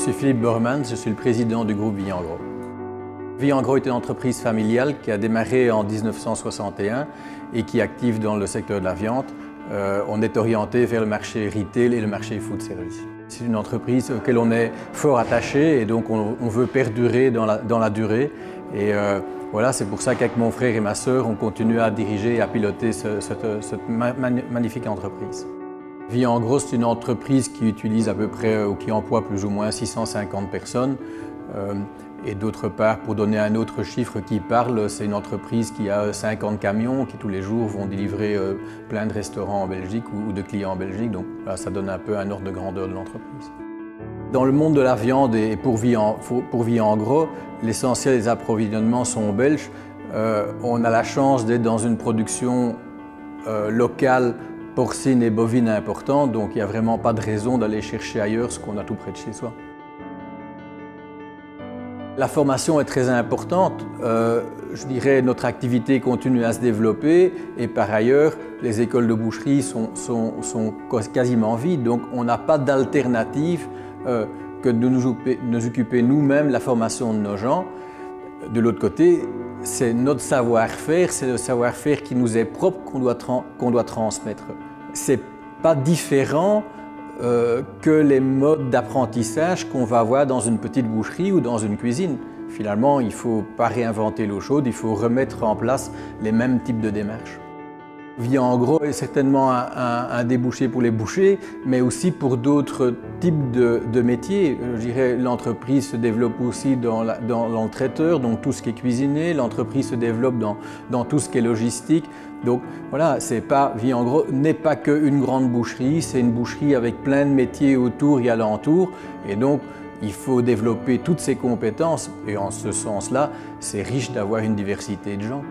suis Philippe Bormans, je suis le président du groupe Vie en Gros. Vie en Gros est une entreprise familiale qui a démarré en 1961 et qui est active dans le secteur de la viande. On est orienté vers le marché retail et le marché food service. C'est une entreprise auquel on est fort attaché et donc on veut perdurer dans la durée. Et voilà, c'est pour ça qu'avec mon frère et ma sœur, on continue à diriger et à piloter cette magnifique entreprise. Vie en Gros, c'est une entreprise qui utilise à peu près, ou qui emploie plus ou moins 650 personnes. Et d'autre part, pour donner un autre chiffre qui parle, c'est une entreprise qui a 50 camions qui tous les jours vont délivrer plein de restaurants en Belgique ou de clients en Belgique. Donc là, ça donne un peu un ordre de grandeur de l'entreprise. Dans le monde de la viande et pour Vie en Gros, l'essentiel des approvisionnements sont belges. On a la chance d'être dans une production locale, porcine et bovine importante, donc il n'y a vraiment pas de raison d'aller chercher ailleurs ce qu'on a tout près de chez soi. La formation est très importante. Je dirais notre activité continue à se développer et par ailleurs, les écoles de boucherie sont quasiment vides, donc on n'a pas d'alternative que de nous occuper nous-mêmes de la formation de nos gens. De l'autre côté, c'est notre savoir-faire, c'est le savoir-faire qui nous est propre qu'on doit transmettre. C'est pas différent que les modes d'apprentissage qu'on va avoir dans une petite boucherie ou dans une cuisine. Finalement, il ne faut pas réinventer l'eau chaude, il faut remettre en place les mêmes types de démarches. Vie en Gros est certainement un débouché pour les bouchers, mais aussi pour d'autres types de métiers. Je dirais l'entreprise se développe aussi dans le traiteur, donc tout ce qui est cuisiné. L'entreprise se développe dans tout ce qui est logistique. Donc voilà, Vie en Gros n'est pas qu'une grande boucherie, c'est une boucherie avec plein de métiers autour et alentour. Et donc, il faut développer toutes ces compétences. Et en ce sens-là, c'est riche d'avoir une diversité de gens.